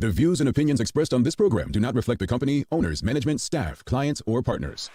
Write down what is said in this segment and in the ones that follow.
The views and opinions expressed on this program do not reflect the company, owners, management, staff, clients, or partners.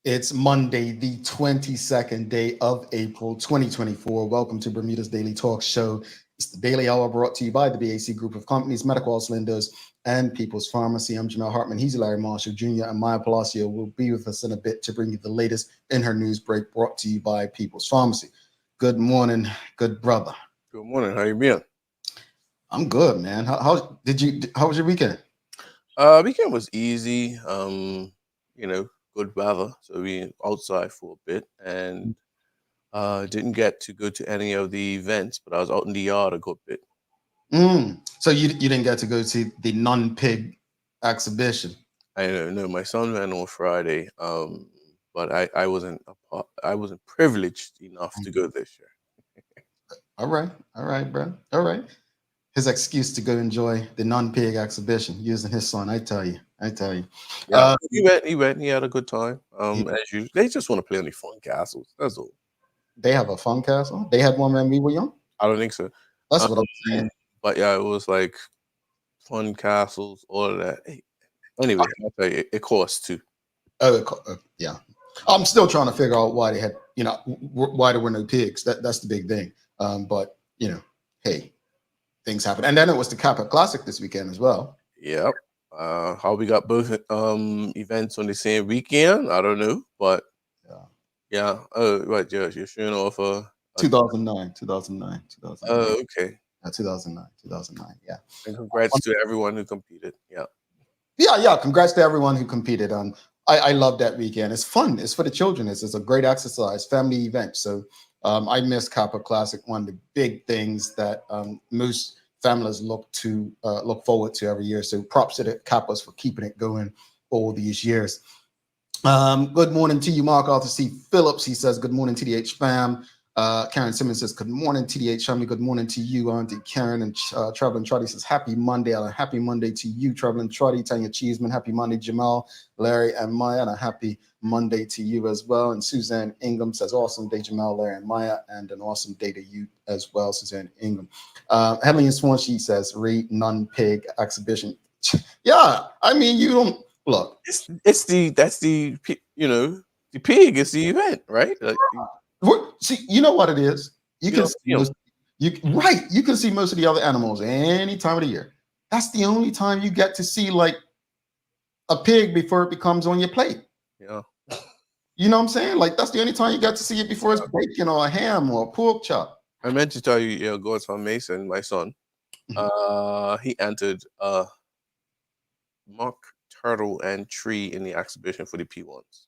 It's Monday, the 22nd day of April, 2024. Welcome to Bermuda's Daily Talk Show. It's the Daily Hour brought to you by the BAC Group of Companies, Medical House Lenders, and People's Pharmacy. I'm Jamel Hartman. He's Larry Marshall Jr. and Maya Palacio will be with us in a bit to bring you the latest in her news break brought to you by People's Pharmacy. Good morning, good brother. Good morning. How you been? I'm good, man. How was your weekend? Weekend was easy. Good weather, so we outside for a bit, and didn't get to go to any of the events, but I was out in the yard a good bit. So you didn't get to go to the non-pig exhibition? I know my son went on Friday, but I wasn't privileged enough to go this year. All right, bro. All right. His excuse to go enjoy the non-pig exhibition using his son. I tell you. Yeah, he went. He had a good time. As usual, they just want to play on the fun castles. That's all. They have a fun castle. They had one when we were young. I don't think so. That's what I'm saying. But yeah, it was like fun castles, all of that. Anyway, I'll tell you, it costs too. Yeah. I'm still trying to figure out why they had, why there were no pigs. That's the big thing. But hey, things happen. And then it was the Kappa Classic this weekend as well. Yep. How we got both events on the same weekend, I don't know, but yeah. Oh, right, yeah, you're showing off 2009. Oh, okay. 2009. Yeah. And congrats to everyone who competed. Yeah. Congrats to everyone who competed. I love that weekend. It's fun. It's for the children. It's a great exercise, family event. So I missed Kappa Classic. One of the big things that most families look forward to every year. So props to the Kappas for keeping it going all these years. Good morning to you, Mark Arthur C. Phillips. He says, good morning, TDH fam. Karen Simmons says, good morning, TDH family. Good morning to you, Auntie Karen. And Traveling Trotty says, happy Monday. And a happy Monday to you, Traveling Trotty. Tanya Cheeseman, happy Monday, Jamal, Larry, and Maya. And a happy Monday to you as well. And Suzanne Ingham says, awesome day, Jamal, Larry, and Maya. And an awesome day to you as well, Suzanne Ingham. Helen Swan, she says, read non-pig exhibition. Yeah, I mean, you don't look. The pig is the event, right? See, you know what it is. You can see most of the other animals any time of the year. That's the only time you get to see like a pig before it becomes on your plate. Yeah. You know what I'm saying? Like that's the only time you get to see it before it's bacon or a ham or a pork chop. I meant to tell you, Godson Mason, my son, he entered mock turtle and tree in the exhibition for the P1s.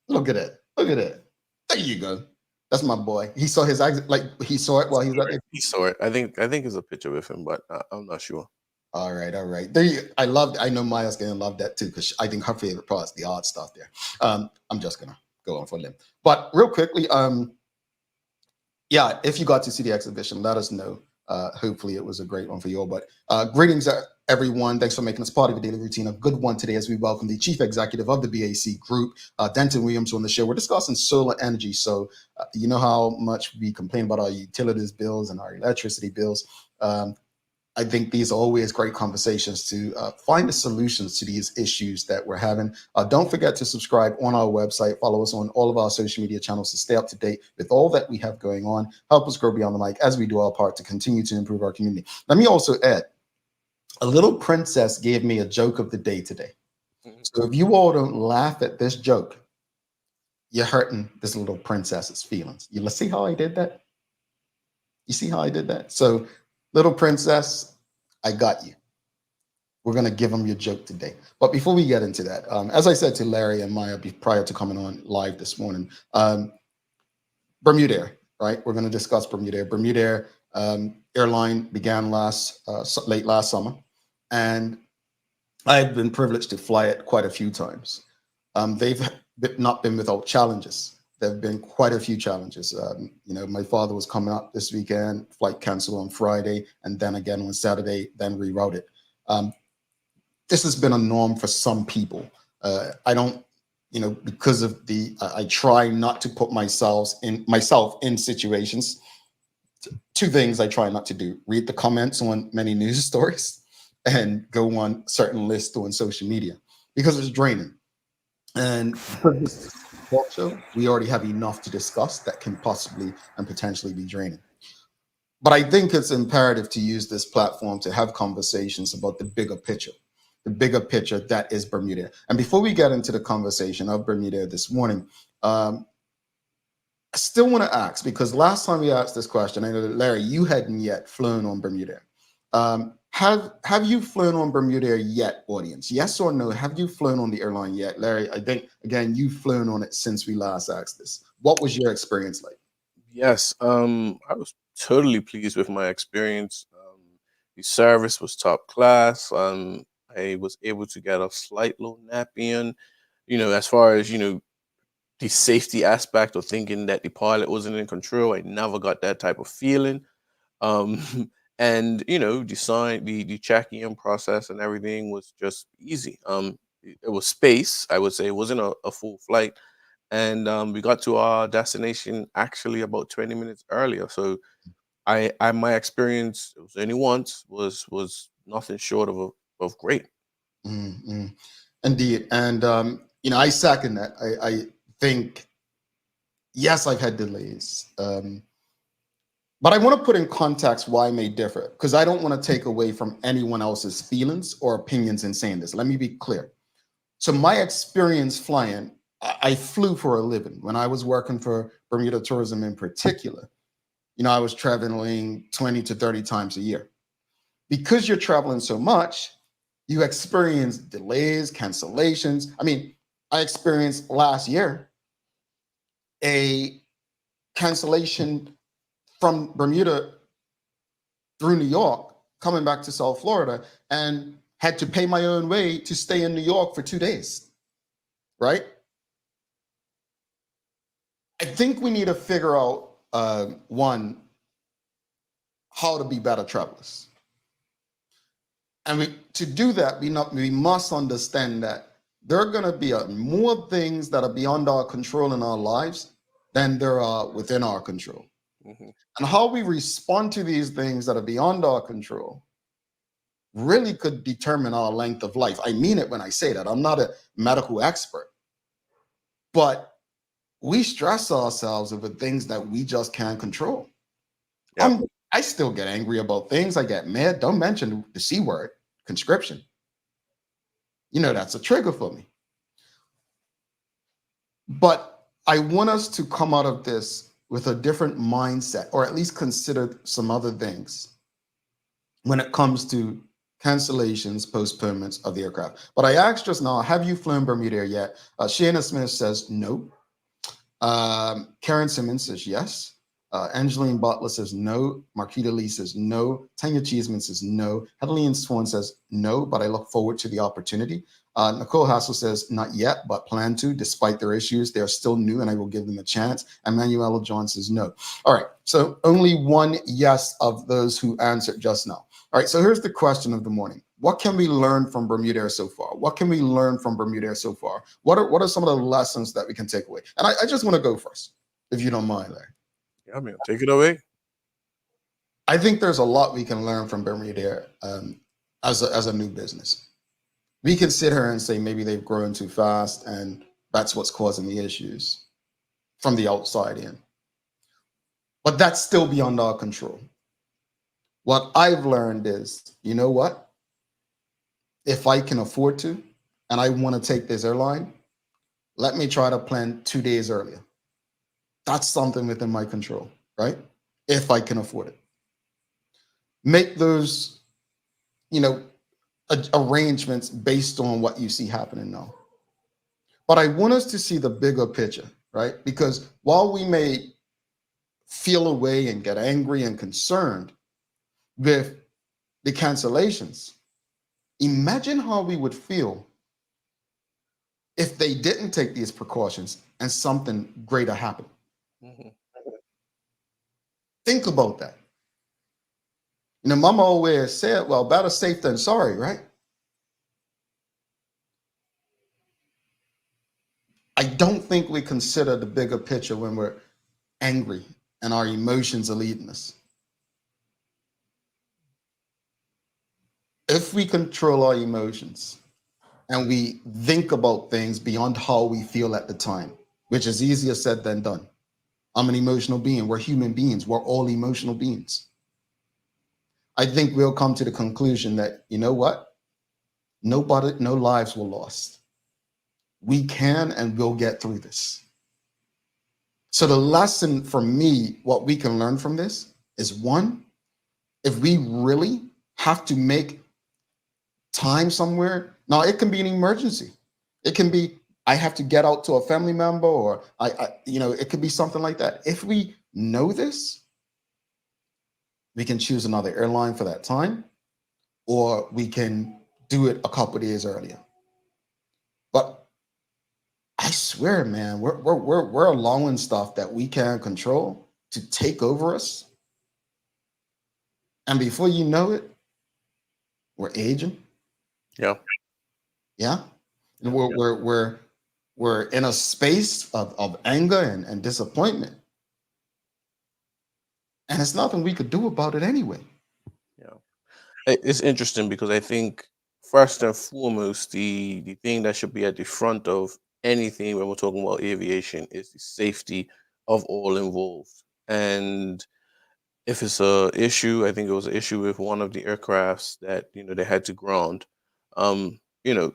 Look at it. There you go. That's my boy. He saw he saw it while he was out there. He saw it. I think there's a picture with him, but I'm not sure. All right. I know Maya's gonna love that too, because I think her favorite part is the odd stuff there. I'm just gonna go on for a limb. But real quickly, if you got to see the exhibition, let us know. Hopefully it was a great one for you all. But greetings, everyone. Thanks for making us part of your daily routine. A good one today as we welcome the Chief Executive of the BAC Group, Denton Williams, on the show. We're discussing solar energy. So you know how much we complain about our utilities bills and our electricity bills. I think these are always great conversations to find the solutions to these issues that we're having. Don't forget to subscribe on our website. Follow us on all of our social media channels to stay up to date with all that we have going on. Help us grow beyond the mic as we do our part to continue to improve our community. Let me also add, A little princess gave me a joke of the day today. So if you all don't laugh at this joke, you're hurting this little princess's feelings. You see how I did that? You see how I did that? So, little princess, I got you. We're going to give them your joke today. But before we get into that, as I said to Larry and Maya prior to coming on live this morning, Bermudair, right? We're going to discuss Bermudair. Bermudair airline began late last summer, and I've been privileged to fly it quite a few times. They've not been without challenges. There have been quite a few challenges. My father was coming up this weekend, flight canceled on Friday, and then again on Saturday, then rerouted. This has been a norm for some people. I don't, because of I try not to put myself in situations. Two things I try not to do: read the comments on many news stories, and go on certain lists on social media, because it's draining. And also, we already have enough to discuss that can possibly and potentially be draining. But I think it's imperative to use this platform to have conversations about the bigger picture that is Bermuda. And before we get into the conversation of Bermuda this morning, I still want to ask, because last time we asked this question, I know that Larry, you hadn't yet flown on Bermuda. Have you flown on Bermuda yet, audience? Yes or no? Have you flown on the airline yet? Larry, I think, again, you've flown on it since we last asked this. What was your experience like? Yes, I was totally pleased with my experience. The service was top class. I was able to get a slight little nap in. As far as the safety aspect of thinking that the pilot wasn't in control, I never got that type of feeling. Um, and the check-in process and everything was just easy. It was space, I would say. It wasn't a full flight, and we got to our destination actually about 20 minutes earlier. So my experience, it was only once, was nothing short of great. Mm-hmm. Indeed. And, I second that. I think, yes, I've had delays. But I want to put in context why I may differ, because I don't want to take away from anyone else's feelings or opinions in saying this. Let me be clear. So my experience flying, I flew for a living. When I was working for Bermuda Tourism in particular, I was traveling 20 to 30 times a year. Because you're traveling so much, you experience delays, cancellations. I mean, I experienced last year a cancellation from Bermuda through New York, coming back to South Florida, and had to pay my own way to stay in New York for 2 days, right? I think we need to figure out, one, how to be better travelers. And to do that, we must understand that there are going to be more things that are beyond our control in our lives than there are within our control. Mm-hmm. And how we respond to these things that are beyond our control really could determine our length of life. I mean it when I say that. I'm not a medical expert, but we stress ourselves over things that we just can't control. Yep. I still get angry about things. I get mad. Don't mention the C word, conscription. That's a trigger for me. But I want us to come out of this with a different mindset, or at least consider some other things when it comes to cancellations, postponements of the aircraft. But I asked just now, have you flown Bermuda yet? Shayna Smith says no. Karen Simmons says yes. Angeline Butler says no. Marquita Lee says no. Tanya Cheeseman says no. Headley Swan says no, but I look forward to the opportunity. Nicole Hassel says not yet, but plan to, despite their issues. They're still new and I will give them a chance. And Manuela John says no. All right, so only one yes of those who answered just now. All right, so here's the question of the morning. What can we learn from Bermuda so far? What can we learn from Bermuda so far? What are some of the lessons that we can take away? And I just want to go first, if you don't mind, Larry. Yeah, man, take it away. I think there's a lot we can learn from Bermuda as a new business. We can sit here and say maybe they've grown too fast and that's what's causing the issues from the outside in. But that's still beyond our control. What I've learned is, you know what? if I can afford to, and I want to take this airline, let me try to plan 2 days earlier. That's something within my control, right? If I can afford it. Make those, you know, arrangements based on what you see happening now. But I want us to see the bigger picture, right? Because while we may feel away and get angry and concerned with the cancellations, imagine how we would feel if they didn't take these precautions and something greater happened. Mm-hmm. Think about that. You know, Mama always said, well, better safe than sorry, right? I don't think we consider the bigger picture when we're angry and our emotions are leading us. If we control our emotions and we think about things beyond how we feel at the time, which is easier said than done. I'm an emotional being. We're human beings. We're all emotional beings. I think we'll come to the conclusion that, you know what? Nobody, no lives were lost. We can and will get through this. So the lesson for me, what we can learn from this is one, if we really have to make time somewhere, now it can be an emergency. It can be, I have to get out to a family member, or it could be something like that. If we know this, we can choose another airline for that time, or we can do it a couple of days earlier. But I swear, man, we're allowing stuff that we can't control to take over us. And before you know it, we're aging. Yeah. Yeah. And Yeah. we're in a space of anger and disappointment. And it's nothing we could do about it anyway. Yeah. It's interesting because I think first and foremost, the thing that should be at the front of anything when we're talking about aviation is the safety of all involved. And if it's a issue, I think it was an issue with one of the aircrafts that they had to ground. Um, you know,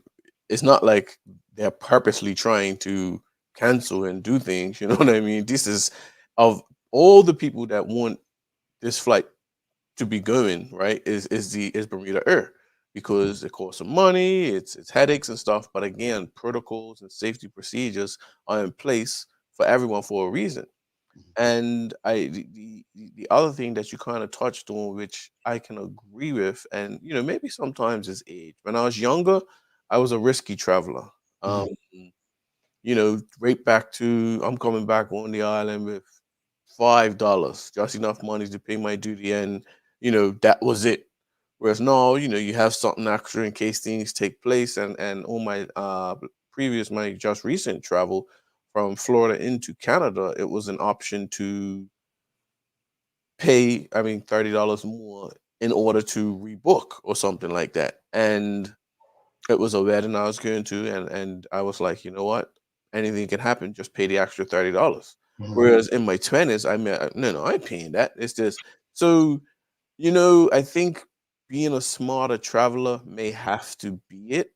it's not like they're purposely trying to cancel and do things. You know what I mean? This is of all the people that want this flight to be going right is Bermuda Air because it costs some money, it's headaches and stuff. But again, protocols and safety procedures are in place for everyone for a reason. And the other thing that you kind of touched on, which I can agree with, and maybe sometimes is age. When I was younger, I was a risky traveler. Um, Mhm. right back to I'm coming back on the island with $5, just enough money to pay my duty, and that was it. Whereas now, you have something extra in case things take place. And on my my just recent travel from Florida into Canada, it was an option to pay, I mean, $30 more in order to rebook or something like that. And it was a wedding I was going to, and I was like, you know what? Anything can happen. Just pay the extra $30. Mhm. Whereas in my 20s, I mean, no, I ain't paying that. It's just so I think being a smarter traveler may have to be it.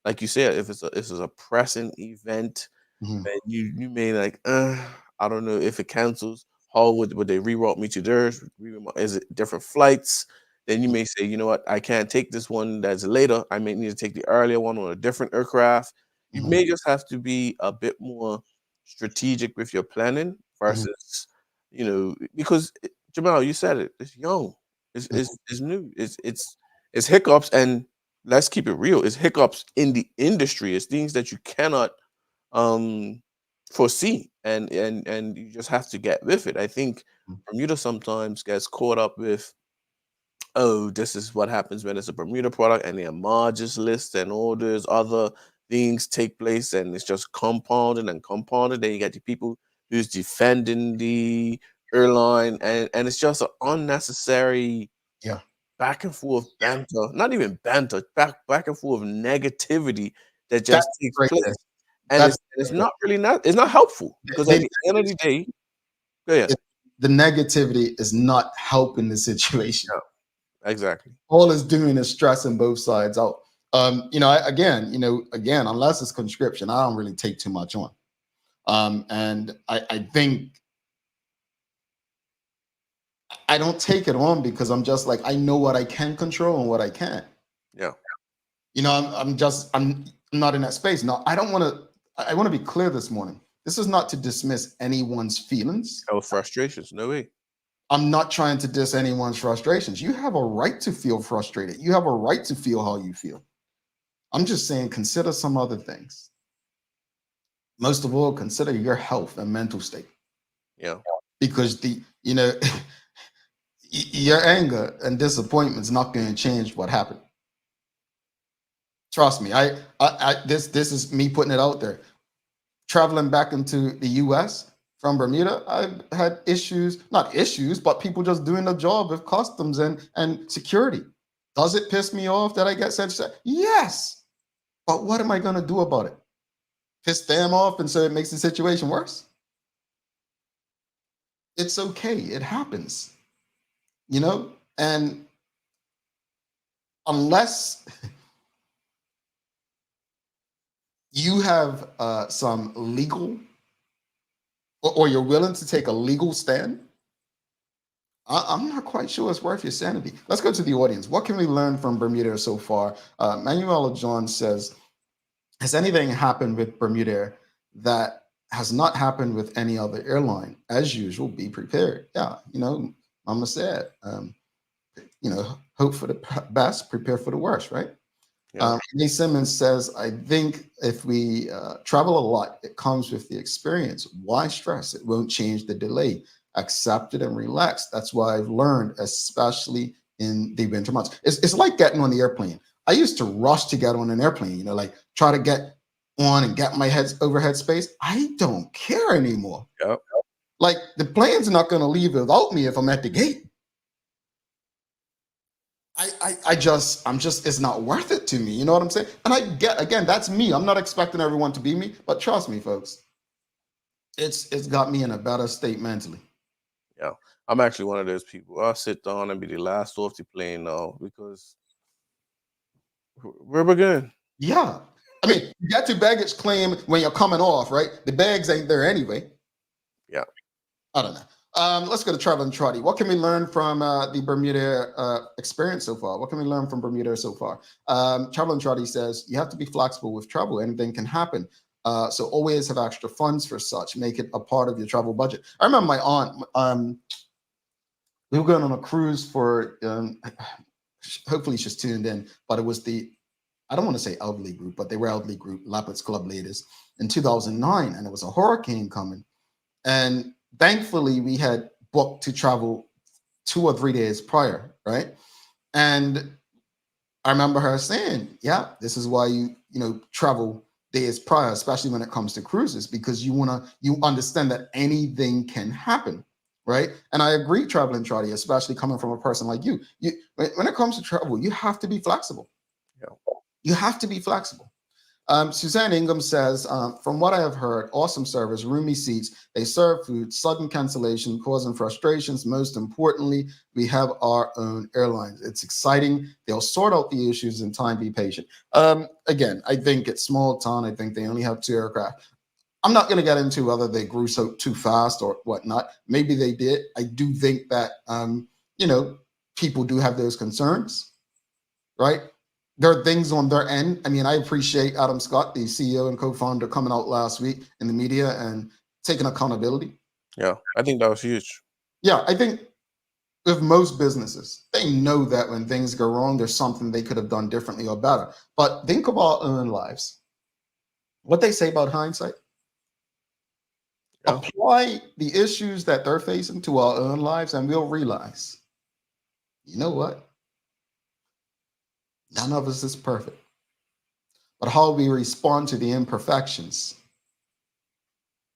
Like you said, if it's a pressing event, Mhm. and you may like, I don't know if it cancels. How would they reroute me to theirs? Is it different flights? Then you may say, you know what, I can't take this one that's later. I may need to take the earlier one on a different aircraft. You Mhm. may just have to be a bit more strategic with your planning Mhm. versus, because Jamal, you said it. It's young. It's Mhm. it's, it's new. It's hiccups, and let's keep it real. It's hiccups in the industry. It's things that you cannot um foresee, and you just have to get with it. I think Bermuda sometimes gets caught up with, oh, this is what happens when it's a Bermuda product and the Marges list and all those other things take place, and it's just compounded and compounded. Then you get the people who's defending the airline, and it's just an unnecessary Yeah. back and forth banter, not even banter, back and forth negativity that That's just takes right there. place. And That's it's not helpful because at the, the end of the day, go ahead. the negativity is not helping the situation. Yeah, exactly. All it's doing is stressing both sides out. Again, unless it's conscription, I don't really take too much on. And I think I don't take it on because I'm just like, I know what I can control and what I can't. Yeah. I'm not in that space. Now, I want to be clear this morning. This is not to dismiss anyone's feelings. Oh, frustrations. No way. I'm not trying to diss anyone's frustrations. You have a right to feel frustrated. You have a right to feel how you feel. I'm just saying, consider some other things. Most of all, consider your health and mental state. Yeah. Because your anger and disappointment is not going to change what happened. Trust me. This is me putting it out there. Traveling back into the US from Bermuda, I've had not issues, but people just doing the job of customs and security. Does it piss me off that I get sent? Yes. But what am I going to do about it? Piss them off and so it makes the situation worse? It's okay. It happens. And unless you have some legal or you're willing to take a legal stand, I'm not quite sure it's worth your sanity. Let's go to the audience. What can we learn from Bermuda so far? Manuela John says, has anything happened with Bermuda that has not happened with any other airline? As usual, be prepared. Yeah, Mama said, hope for the best, prepare for the worst, right? Yeah. Lee Simmons says, I think if we travel a lot, it comes with the experience. Why stress? It won't change the delay. Accept it and relax. That's what I've learned, especially in the winter months. It's like getting on the airplane. I used to rush to get on an airplane, like try to get on and get my overhead space. I don't care anymore. Yep. Like the plane's not going to leave without me if I'm at the gate. It's not worth it to me. You know what I'm saying? And again, that's me. I'm not expecting everyone to be me, but trust me, folks, it's got me in a better state mentally. Yeah. I'm actually one of those people. I'll sit down and be the last off the plane now because we're beginning. Yeah. I mean, you got your baggage claim when you're coming off, right? The bags ain't there anyway. Yeah. I don't know. Let's go to Traveling Trotty. What can we learn from the Bermuda experience so far? What can we learn from Bermuda so far? Traveling Trotty says, you have to be flexible with travel. Anything can happen. So always have extra funds for such. Make it a part of your travel budget. I remember my aunt, we were going on a cruise for, hopefully she's tuned in, but it was I don't want to say elderly group, but they were elderly group, Lapid's Club ladies in 2009. And it was a hurricane coming. And thankfully, we had booked to travel 2 or 3 days prior, right? And I remember her saying, yeah, this is why you travel days prior, especially when it comes to cruises, because you understand that anything can happen, right? And I agree, Traveling Trotty, especially coming from a person like you. When it comes to travel, you have to be flexible. Yeah. You have to be flexible. Suzanne Ingham says, from what I have heard, awesome service, roomy seats, they serve food, sudden cancellation, causing frustrations. Most importantly, we have our own airlines. It's exciting. They'll sort out the issues in time. Be patient. Again, I think it's small town. I think they only have 2 aircraft. I'm not going to get into whether they grew so too fast or whatnot. Maybe they did. I do think that, people do have those concerns, right? There are things on their end. I mean, I appreciate Adam Scott, the CEO and co-founder, coming out last week in the media and taking accountability. Yeah, I think that was huge. Yeah, I think with most businesses, they know that when things go wrong, there's something they could have done differently or better. But think of our own lives. What they say about hindsight. Yeah. Apply the issues that they're facing to our own lives, and we'll realize, you know what? None of us is perfect. But how we respond to the imperfections,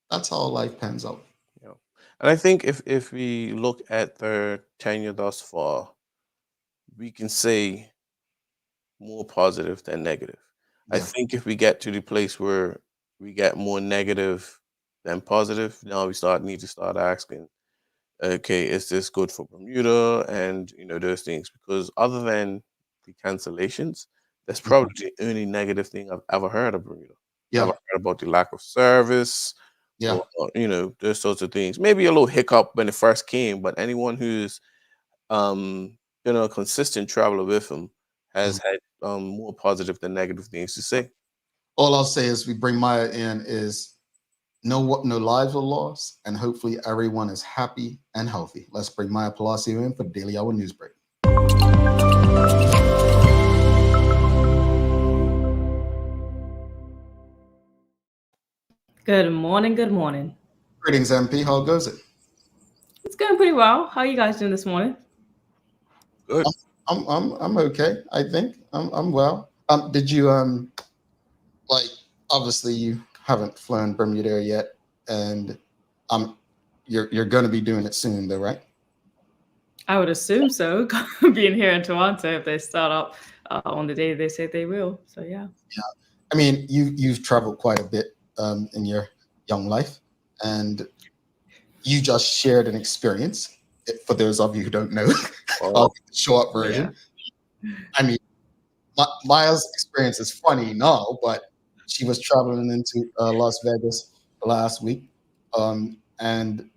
that's how life pans out. Yeah. And I think if we look at their tenure thus far, we can say more positive than negative. I think if we get to the place where we get more negative than positive, now we need to start asking, okay, is this good for Bermuda? And those things, because other than the cancellations, That's probably the only negative thing I've ever heard of Bermuda. Yeah. Never heard about the lack of service, Yeah. or those sorts of things. Maybe a little hiccup when it first came, but anyone who's been a consistent traveler with him has had more positive than negative things to say. All I'll say is we bring Maya in is no lives are lost, and hopefully everyone is happy and healthy. Let's bring Maya Palacio in for the Daily Hour News Break. Good morning. Good morning. Greetings, MP. How goes it? It's going pretty well. How are you guys doing this morning? Good. I'm okay. I think I'm well. Did you like, obviously you haven't flown Bermuda yet, and you're going to be doing it soon, though, right? I would assume so. Being here in Toronto, if they start up on the day they say they will. So yeah. Yeah. I mean, you've traveled quite a bit in your young life, and you just shared an experience. For those of you who don't know, Oh. the short version. Yeah. I mean, Maya's experience is funny now, but she was traveling into Las Vegas last week, and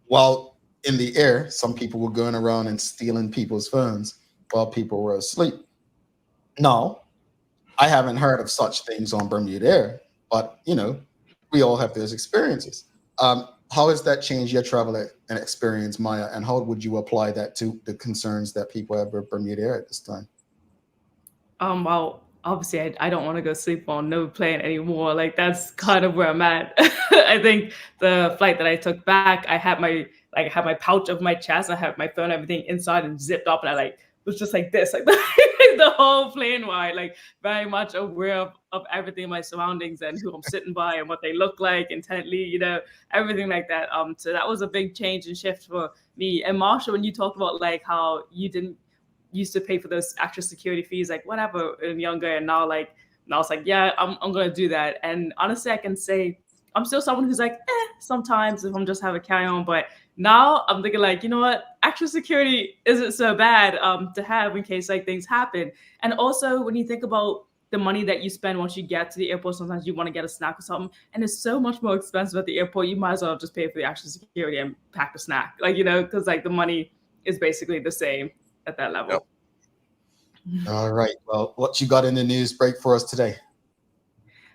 while in the air, some people were going around and stealing people's phones while people were asleep. Now, I haven't heard of such things on Bermuda Air, but we all have those experiences. How has that changed your travel and experience, Maya? And how would you apply that to the concerns that people have with Bermuda Air at this time? Well, obviously, I don't want to go sleep on no plane anymore. Like that's kind of where I'm at. I think the flight that I took back, I had my pouch of my chest, I had my phone, everything inside and zipped up, and I was just like this, like the whole plane wide, like very much aware of everything in my surroundings and who I'm sitting by and what they look like intently, everything like that. So that was a big change and shift for me. And Marsha, when you talked about like how you didn't used to pay for those extra security fees, like whatever, and younger, and now it's like, yeah, I'm gonna do that. And honestly, I can say I'm still someone who's like, sometimes if I'm just have a carry on, but now I'm thinking like, you know what, extra security isn't so bad to have in case like things happen. And also when you think about the money that you spend once you get to the airport, sometimes you want to get a snack or something, and it's so much more expensive at the airport. You might as well just pay for the extra security and pack the snack, because like the money is basically the same at that level. Yep. All right. Well, what you got in the news break for us today?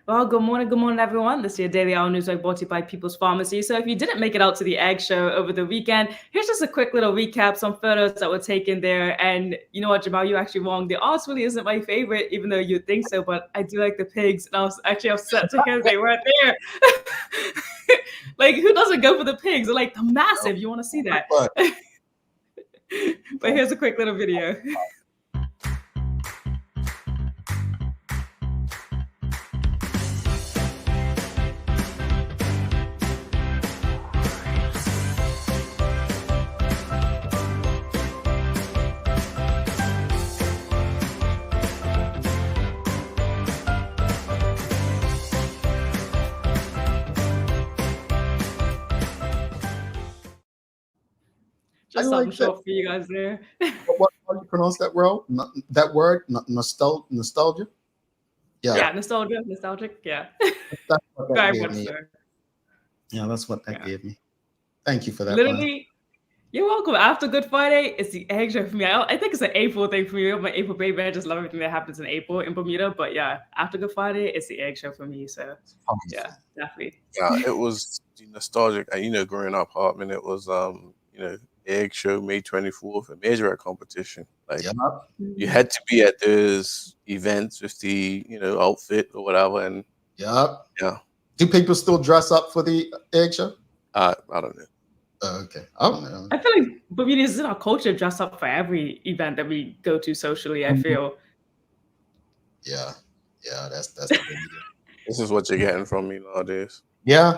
Well, good morning, everyone. This is your Daily Hour News Break brought to you by People's Pharmacy. So if you didn't make it out to the Egg Show over the weekend, here's just a quick little recap, some photos that were taken there. And you know what, Jamal, you actually wrong. The arts really isn't my favorite, even though you'd think so, but I do like the pigs. And I was actually upset to hear they weren't there. Like, who doesn't go for the pigs? They're like, they're massive. You want to see that? But here's a quick little video. Just something short for you guys there. How do you pronounce that word? That word, nostalgia? Yeah, nostalgic. Yeah. That's what that Very gave much me. so. Yeah, that's what that gave me. Thank you for that. Literally, you're welcome. After Good Friday, it's the Egg Show for me. I think it's an April thing for me. I'm an April baby. I just love everything that happens in April in Bermuda. But yeah, after Good Friday, it's the Egg Show for me. So yeah, definitely. Yeah, it was nostalgic. Growing up, Hartman, it was Egg Show May 24th, a major competition. Like you had to be at those events with the outfit or whatever. And yeah. Do people still dress up for the Egg Show? I don't know. Okay, I don't know. I feel like Bermudians is in our culture dress up for every event that we go to socially. I feel. Yeah, that's This is what you're getting from me nowadays. Yeah.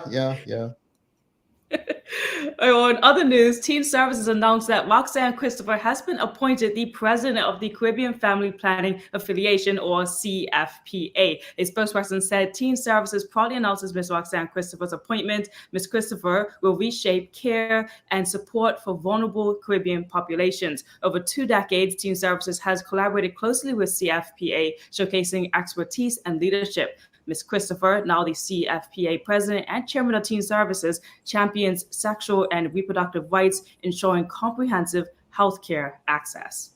On other news, Team Services announced that Roxanne Christopher has been appointed the president of the Caribbean Family Planning Affiliation, or CFPA. A spokesperson said Team Services proudly announces Ms. Roxanne Christopher's appointment. Ms. Christopher will reshape care and support for vulnerable Caribbean populations. Over 2 decades, Team Services has collaborated closely with CFPA, showcasing expertise and leadership. Ms. Christopher, now the CFPA president and chairman of Teen Services, champions sexual and reproductive rights, ensuring comprehensive healthcare access.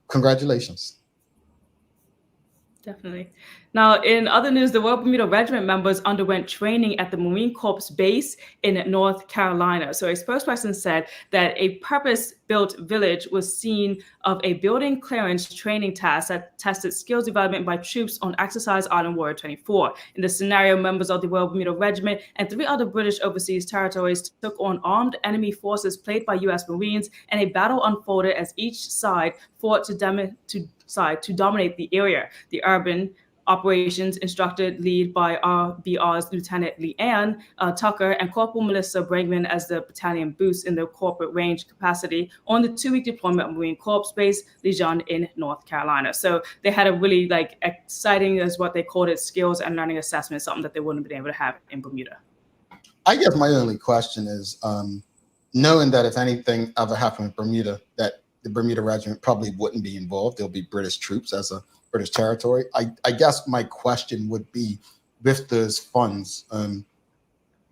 Congratulations. Definitely. Now, in other news, the Royal Bermuda Regiment members underwent training at the Marine Corps base in North Carolina. So a spokesperson said that a purpose-built village was seen of a building clearance training task that tested skills development by troops on Exercise Island Warrior 24. In the scenario, members of the Royal Bermuda Regiment and 3 other British overseas territories took on armed enemy forces played by U.S. Marines, and a battle unfolded as each side fought to dominate the area. The urban operations instructor lead by RBR's Lieutenant Leanne Tucker and Corporal Melissa Bregman as the battalion boost in their corporate range capacity on the 2-week deployment of Marine Corps Base Lejeune in North Carolina. So they had a really exciting, as what they called it, skills and learning assessment, something that they wouldn't have been able to have in Bermuda. I guess my only question is, knowing that if anything ever happened in Bermuda, that the Bermuda Regiment probably wouldn't be involved. There'll be British troops as a British territory. I guess my question would be, with those funds,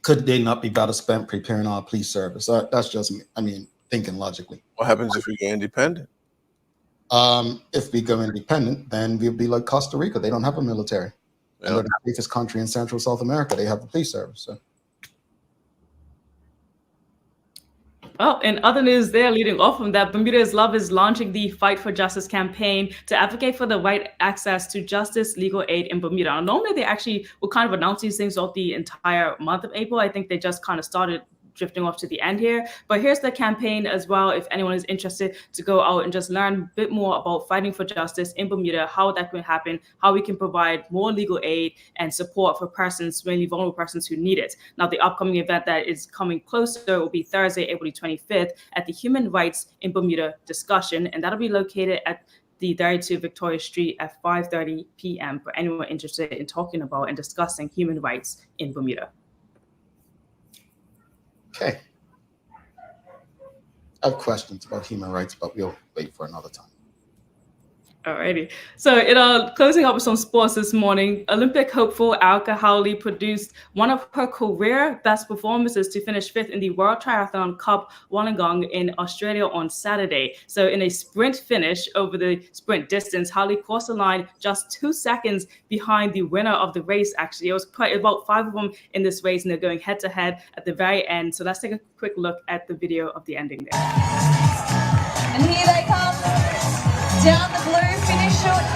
could they not be better spent preparing our police service? That's just me. I mean, thinking logically. What happens if we go independent? If we go independent, then we'll be like Costa Rica. They don't have a military. Yeah. And they're the safest country in Central South America. They have a police service. So. Well, in other news there, leading off from that, Bermuda's Love is launching the Fight for Justice campaign to advocate for the right access to justice, legal aid in Bermuda. Now, normally, they actually will kind of announce these things throughout the entire month of April. I think they just kind of started drifting off to the end here. But here's the campaign as well, if anyone is interested to go out and just learn a bit more about fighting for justice in Bermuda, how that can happen, how we can provide more legal aid and support for persons, mainly vulnerable persons who need it. Now, the upcoming event that is coming closer will be Thursday, April 25th at the Human Rights in Bermuda discussion, and that'll be located at the 32 Victoria Street at 5:30 p.m. for anyone interested in talking about and discussing human rights in Bermuda. Okay. I have questions about human rights, but we'll wait for another time. Alrighty. So closing up with some sports this morning, Olympic hopeful Alka Howley produced one of her career best performances to finish 5th in the World Triathlon Cup Wollongong in Australia on Saturday. So in a sprint finish over the sprint distance, Howley crossed the line just 2 seconds behind the winner of the race, actually. It was quite about 5 of them in this race, and they're going head to head at the very end. So let's take a quick look at the video of the ending there. And here they come. Down the blue finish chute.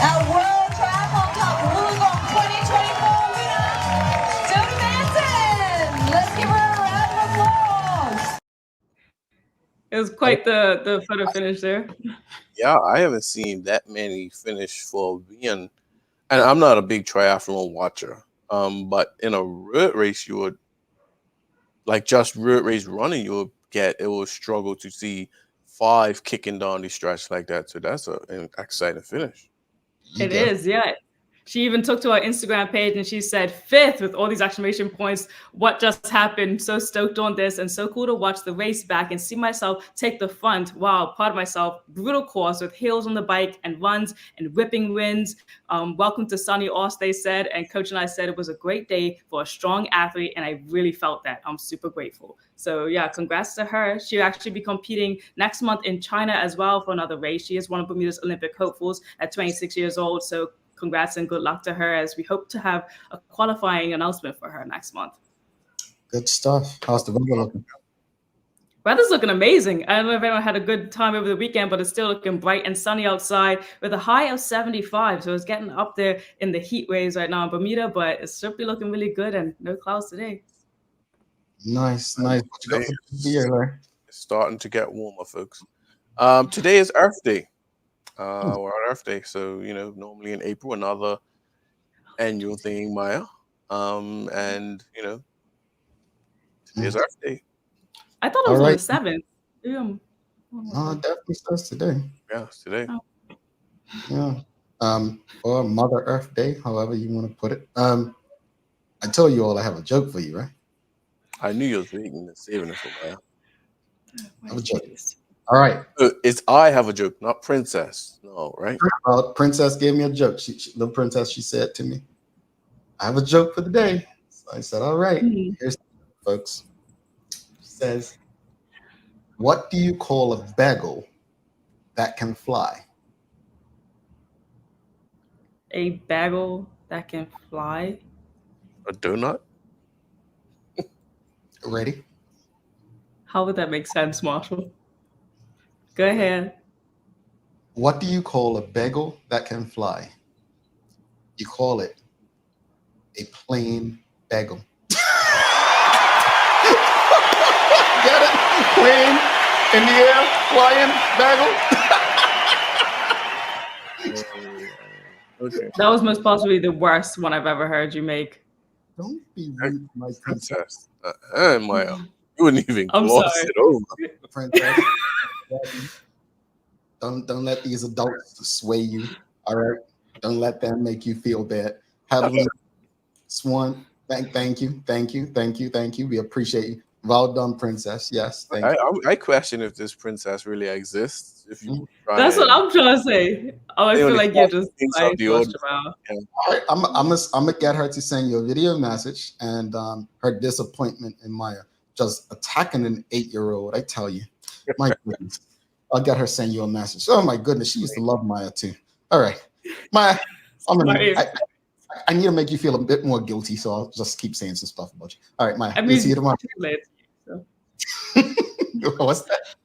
Our World Triathlon Cup Wollongong 2024 winner, Dylan Manson. Let's give her a round of applause. It was quite the photo finish there. Yeah, I haven't seen that many finish for being, and I'm not a big triathlon watcher. But in a road race, you would just road race running, it will struggle to see 5 kicking down the stretch like that. So that's an exciting finish. It is, yeah. She even took to her Instagram page and she said 5th with all these exclamation points. What just happened? So stoked on this and so cool to watch the race back and see myself take the front. Wow, proud of myself. Brutal course with hills on the bike and runs and whipping winds. Welcome to sunny Aus, they said. And Coach and I said it was a great day for a strong athlete. And I really felt that. I'm super grateful. So yeah, congrats to her. She'll actually be competing next month in China as well for another race. She is one of Bermuda's Olympic hopefuls at 26 years old. So congrats and good luck to her as we hope to have a qualifying announcement for her next month. Good stuff. How's the weather looking? Weather's looking amazing. I don't know if anyone had a good time over the weekend, but it's still looking bright and sunny outside with a high of 75. So it's getting up there in the heat waves right now in Bermuda, but it's certainly looking really good and no clouds today. Nice. What you got for the year, Larry? It's starting to get warmer, folks. Today is Earth Day. We're on Earth Day, so normally in April, another annual thing, Maya. And today's Earth Day. I thought it All was on right. the 7th. Yeah. It definitely starts today. Yeah, it's today. Oh. Yeah. Or Mother Earth Day, however you want to put it. I told you all I have a joke for you, right? I knew you was waiting and saving it for Maya. I have a joke. All right. It's I have a joke, not Princess. No, right? Princess gave me a joke. Little princess, she said to me, I have a joke for the day. So I said, all right, here's the joke, folks. She says, what do you call a bagel that can fly? A bagel that can fly. A donut? Ready? How would that make sense, Marshall? Go ahead. What do you call a bagel that can fly? You call it a plain bagel. Get it? Plain, in the air, flying bagel. Okay. That was most possibly the worst one I've ever heard you make. Don't be rude, my princess. And Maya, you wouldn't even I'm gloss sorry. it over. Princess. Don't let these adults sway you. All right. Don't let them make you feel bad. Heavenly Swan, thank you. We appreciate you. Well done, princess. Yes, thank you. I question if this princess really exists. If you try That's what and I'm trying to say. Oh, I they feel only like you're cast just things like of the flushed audience. about. All right, I'm gonna get her to send you a video message and her disappointment in Maya just attacking an 8-year-old. I tell you, my goodness. I'll get her send you a message. Oh my goodness, she used to love Maya too. All right, Maya, I need to make you feel a bit more guilty, so I'll just keep saying some stuff about you. All right, Maya, I we'll mean, see you tomorrow. related to you, so. What's that?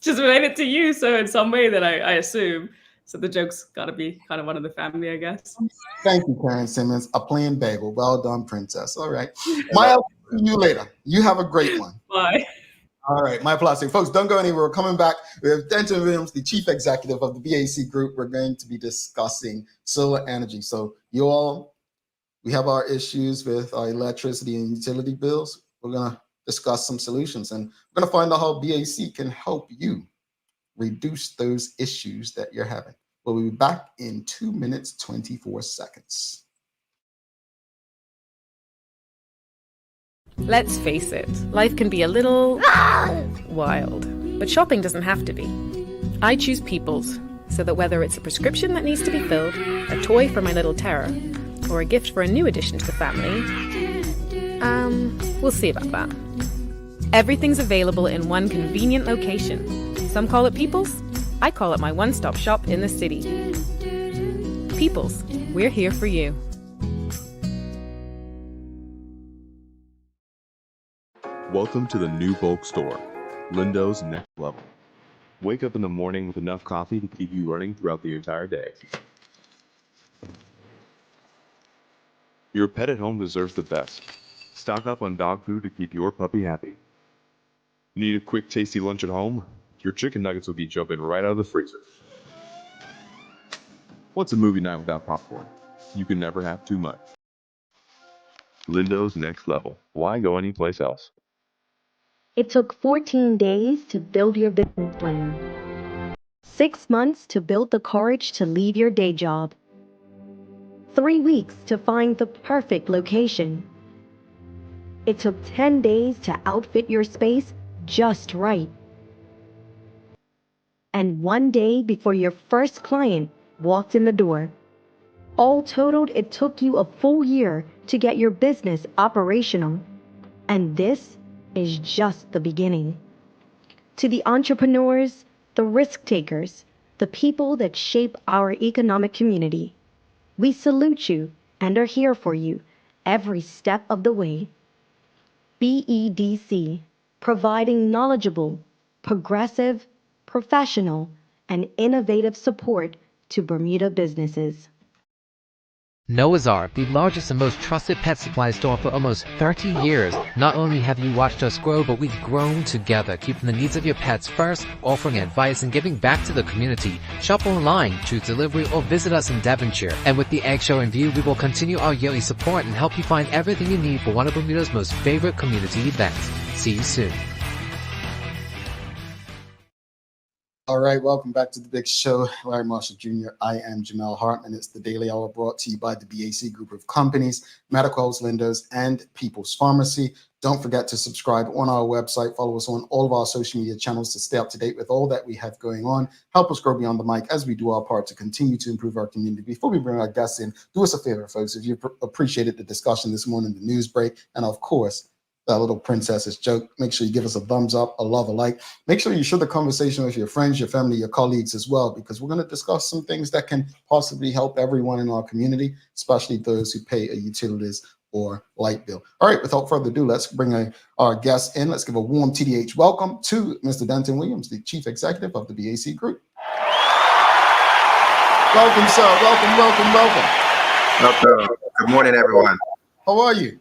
Just related to you, so in some way that I assume. So the joke's got to be kind of one of the family, I guess. Thank you, Karen Simmons. A plain bagel. Well done, princess. All right, Maya, see you later. You have a great one. Bye. All right, my plastic folks, don't go anywhere. We're coming back. We have Denton Williams, the chief executive of the BAC Group. We're going to be discussing solar energy. So you all, we have our issues with our electricity and utility bills. We're going to discuss some solutions, and we're going to find out how BAC can help you reduce those issues that you're having. We'll be back in 2 minutes, 24 seconds. Let's face it, life can be a little wild, but shopping doesn't have to be. I choose People's, so that whether it's a prescription that needs to be filled, a toy for my little terror, or a gift for a new addition to the family, we'll see about that. Everything's available in one convenient location. Some call it People's, I call it my one-stop shop in the city. People's, we're here for you. Welcome to the new bulk store, Lindo's Next Level. Wake up in the morning with enough coffee to keep you running throughout the entire day. Your pet at home deserves the best. Stock up on dog food to keep your puppy happy. Need a quick, tasty lunch at home? Your chicken nuggets will be jumping right out of the freezer. What's a movie night without popcorn? You can never have too much. Lindo's Next Level. Why go anyplace else? It took 14 days to build your business plan. 6 months to build the courage to leave your day job. 3 weeks to find the perfect location. It took 10 days to outfit your space just right. And 1 day before your first client walked in the door. All totaled, it took you a full year to get your business operational. And this is just the beginning. To the entrepreneurs, the risk takers, the people that shape our economic community, we salute you and are here for you every step of the way. BEDC, providing knowledgeable, progressive, professional, and innovative support to Bermuda businesses. Noah's Ark, the largest and most trusted pet supply store for almost 30 years. Not only have you watched us grow, but we've grown together, keeping the needs of your pets first, offering advice and giving back to the community. Shop online, choose delivery, or visit us in Devonshire. And with the Egg Show in view, we will continue our yearly support and help you find everything you need for one of Bermuda's most favorite community events. See you soon. All right, welcome back to the big show. Larry Marshall Jr. I am Jamel Hartman. It's the Daily Hour brought to you by the BAC Group of Companies, Medical House Lenders, and People's Pharmacy. Don't forget to subscribe on our website. Follow us on all of our social media channels to stay up to date with all that we have going on. Help us grow beyond the mic as we do our part to continue to improve our community. Before we bring our guests in, do us a favor, folks. If you appreciated the discussion this morning, the news break, and of course, that little princess's joke, make sure you give us a thumbs up, a love, a like. Make sure you share the conversation with your friends, your family, your colleagues as well, because we're going to discuss some things that can possibly help everyone in our community, especially those who pay a utilities or light bill. All right, without further ado, let's bring our guests in. Let's give a warm TDH welcome to Mr. Denton Williams, the Chief Executive of the BAC Group. Welcome, sir. Welcome. Good morning, everyone. How are you?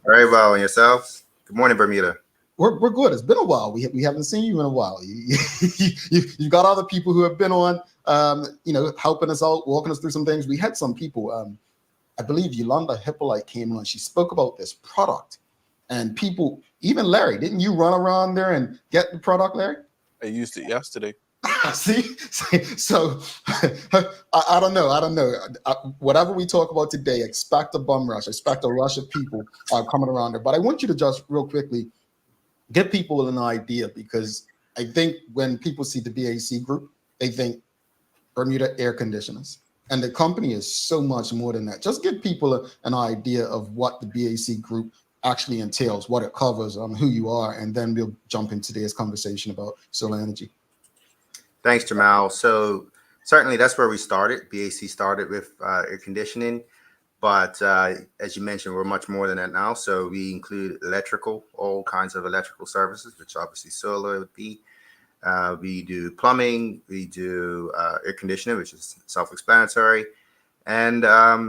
Very well, and yourselves? Good morning, Bermuda. We're good. It's been a while. We haven't seen you in a while. You've got other people who have been on, helping us out, walking us through some things. We had some people. I believe Yolanda Hippolyte came on. She spoke about this product, and people, even Larry, didn't you run around there and get the product, Larry? I used it yesterday. See, so I don't know. Whatever we talk about today, expect a bum rush. Expect a rush of people coming around there. But I want you to just real quickly give people an idea, because I think when people see the BAC Group, they think Bermuda Air Conditioners, and the company is so much more than that. Just give people an idea of what the BAC Group actually entails, what it covers, who you are, and then we'll jump into today's conversation about solar energy. Thanks, Jamal. So certainly that's where we started. BAC started with air conditioning, but as you mentioned, we're much more than that now. So we include electrical, all kinds of electrical services, which obviously solar would be. We do plumbing, we do air conditioning, which is self-explanatory. And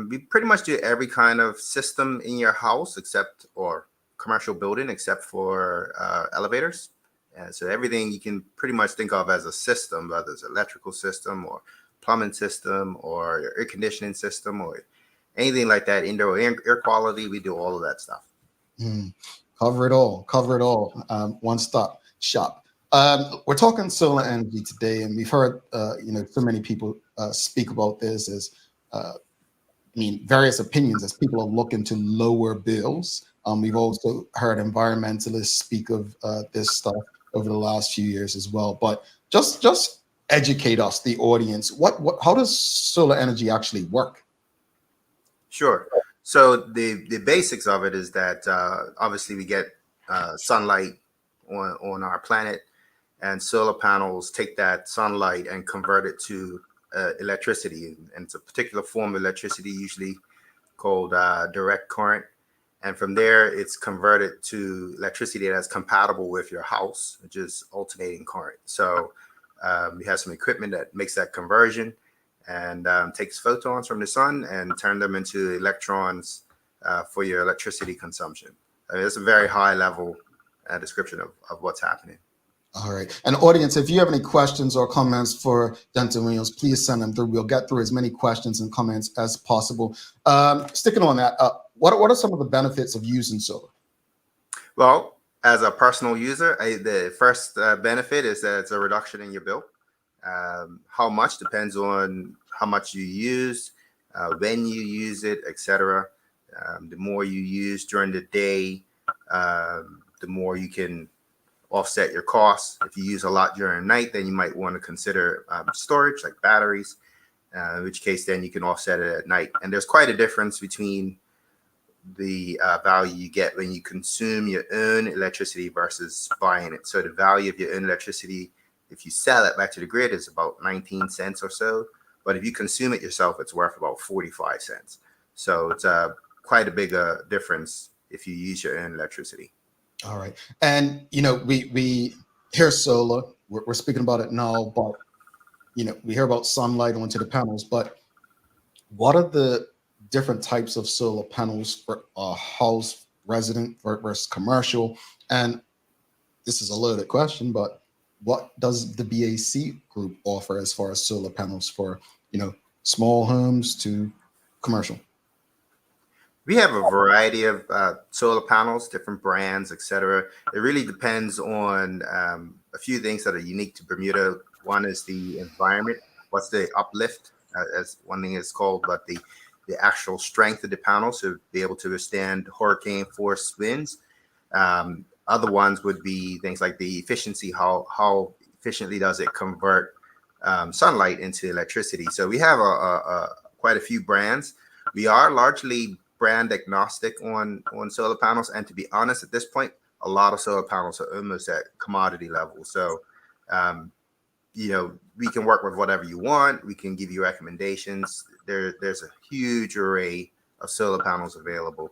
we pretty much do every kind of system in your house or commercial building, except for elevators. So everything you can pretty much think of as a system, whether it's electrical system or plumbing system or air conditioning system or anything like that, indoor air quality, we do all of that stuff. Cover it all. One-stop shop. We're talking solar energy today, and we've heard so many people speak about this as various opinions as people are looking to lower bills. We've also heard environmentalists speak of this stuff over the last few years as well. But just educate us, the audience. How does solar energy actually work? Sure. So the basics of it is that obviously we get sunlight on our planet, and solar panels take that sunlight and convert it to electricity. And it's a particular form of electricity, usually called direct current. And from there, it's converted to electricity that's compatible with your house, which is alternating current. So we have some equipment that makes that conversion and takes photons from the sun and turn them into electrons for your electricity consumption. It's a very high level description of what's happening. All right. And audience, if you have any questions or comments for Denton Williams, please send them through. We'll get through as many questions and comments as possible. Sticking on that, what are some of the benefits of using solar? Well, as a personal user, the first benefit is that it's a reduction in your bill. How much depends on how much you use, when you use it, etc. The more you use during the day, the more you can offset your costs. If you use a lot during the night, then you might want to consider storage like batteries, in which case then you can offset it at night. And there's quite a difference between the value you get when you consume your own electricity versus buying it. So the value of your own electricity, if you sell it back to the grid, is about 19 cents or so. But if you consume it yourself, it's worth about 45 cents. So it's quite a big difference if you use your own electricity. All right. And, we hear solar, we're speaking about it now, but, we hear about sunlight onto the panels, but what are the different types of solar panels for house resident versus commercial. And this is a loaded question, but what does the BAC group offer as far as solar panels for, small homes to commercial? We have a variety of solar panels, different brands, etc. It really depends on a few things that are unique to Bermuda. One is the environment. What's the uplift, as one thing is called, but the actual strength of the panel to be able to withstand hurricane force winds. Other ones would be things like the efficiency. How efficiently does it convert sunlight into electricity? So we have quite a few brands. We are largely brand agnostic on solar panels, and to be honest, at this point, a lot of solar panels are almost at commodity level. So we can work with whatever you want. We can give you recommendations. There's a huge array of solar panels available.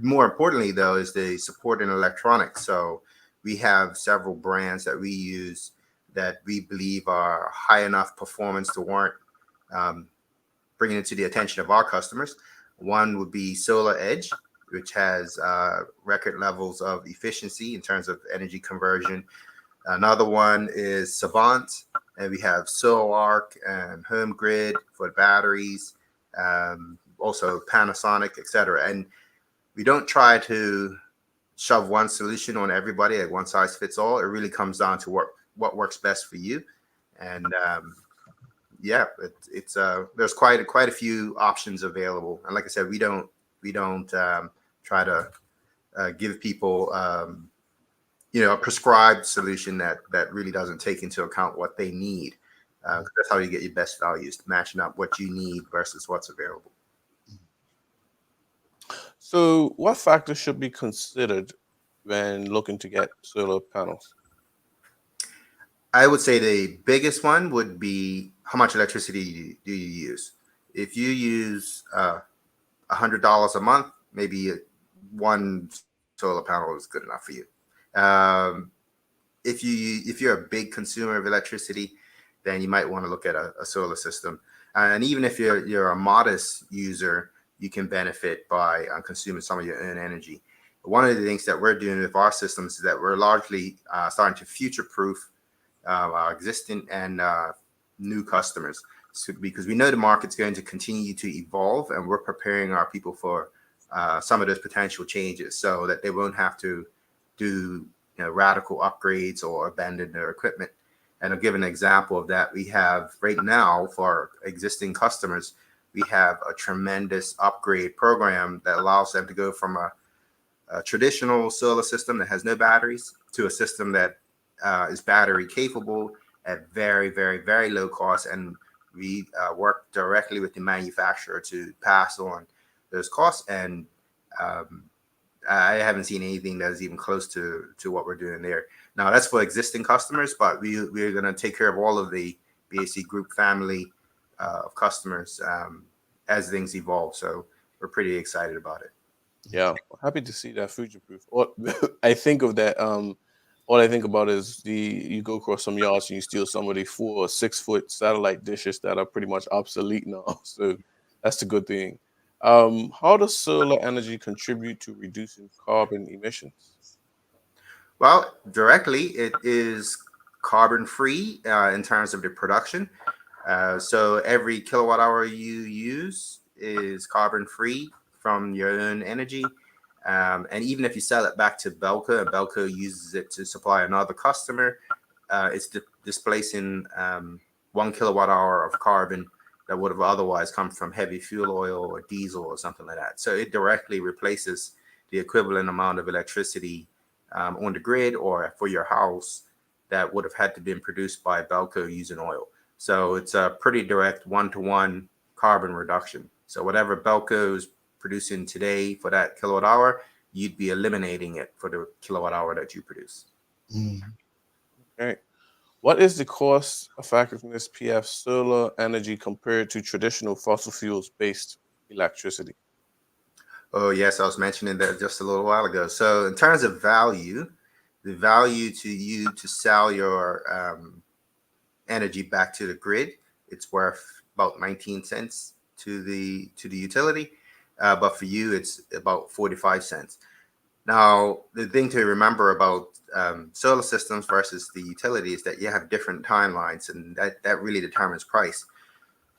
More importantly, though, is the support in electronics. So we have several brands that we use that we believe are high enough performance to warrant bringing it to the attention of our customers. One would be Solar Edge, which has record levels of efficiency in terms of energy conversion. Another one is Savant, and we have SolarArc and Home Grid for batteries, also Panasonic, etc. And we don't try to shove one solution on everybody, like one size fits all. It really comes down to what works best for you. And there's quite a few options available. And like I said, we don't try to give people a prescribed solution that really doesn't take into account what they need. That's how you get your best values, matching up what you need versus what's available. So what factors should be considered when looking to get solar panels? I would say the biggest one would be how much electricity do you use. If you use $100 a month, maybe one solar panel is good enough for you. If you're a big consumer of electricity, then you might want to look at a solar system. And even if you're a modest user, you can benefit by consuming some of your own energy. One of the things that we're doing with our systems is that we're largely starting to future-proof our existing and new customers, because we know the market's going to continue to evolve, and we're preparing our people for some of those potential changes so that they won't have to do radical upgrades or abandon their equipment. And I'll give an example of that. We have right now for existing customers, we have a tremendous upgrade program that allows them to go from a traditional solar system that has no batteries to a system that is battery capable at very, very, very low cost. And we work directly with the manufacturer to pass on those costs. And I haven't seen anything that is even close to what we're doing there. Now, that's for existing customers, but we're going to take care of all of the BAC Group family of customers as things evolve. So we're pretty excited about it. Yeah, happy to see that future proof. I think of that. All I think about is you go across some yards and you steal some of the 4 or 6 foot satellite dishes that are pretty much obsolete now. So that's the good thing. How does solar energy contribute to reducing carbon emissions? Well, directly, it is carbon free in terms of the production. So every kilowatt hour you use is carbon free from your own energy. And even if you sell it back to Belco and Belco uses it to supply another customer, it's displacing 1 kilowatt hour of carbon that would have otherwise come from heavy fuel oil or diesel or something like that. So it directly replaces the equivalent amount of electricity on the grid or for your house that would have had to been produced by Belco using oil. So it's a pretty direct one-to-one carbon reduction. So whatever Belco is producing today for that kilowatt hour, you'd be eliminating it for the kilowatt hour that you produce. Okay. What is the cost effectiveness PF solar energy compared to traditional fossil fuels based electricity? Oh, yes, I was mentioning that just a little while ago. So in terms of value, the value to you to sell your energy back to the grid, it's worth about 19 cents to the utility, but for you it's about 45 cents. Now, the thing to remember about solar systems versus the utility is that you have different timelines, and that really determines price.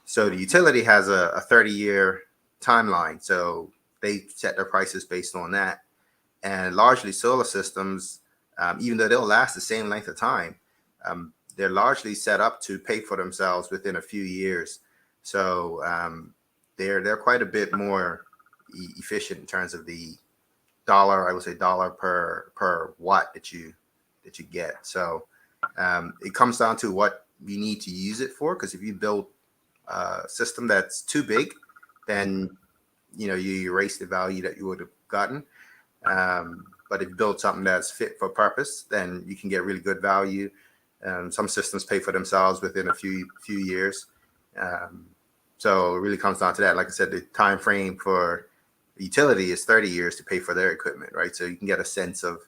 So the utility has a 30-year timeline, so they set their prices based on that. And largely solar systems, even though they'll last the same length of time, they're largely set up to pay for themselves within a few years. So they're quite a bit more efficient in terms of the dollar, I would say dollar per watt that you get. So it comes down to what you need to use it for, because if you build a system that's too big, then you erase the value that you would have gotten. But if you build something that's fit for purpose, then you can get really good value. Some systems pay for themselves within a few years. So it really comes down to that. Like I said, the time frame for the utility is 30 years to pay for their equipment, right? So you can get a sense of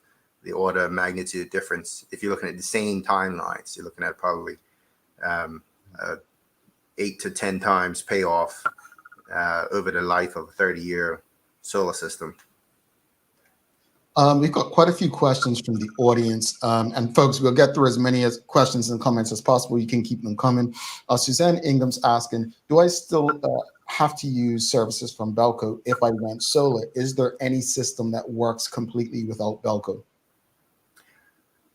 the order of magnitude difference. If you're looking at the same timelines, you're looking at probably 8 to 10 times payoff over the life of a 30-year solar system. We've got quite a few questions from the audience, and folks, we'll get through as many questions and comments as possible. You can keep them coming. Suzanne Ingham's asking, do I still have to use services from Belco if I went solar? Is there any system that works completely without Belco?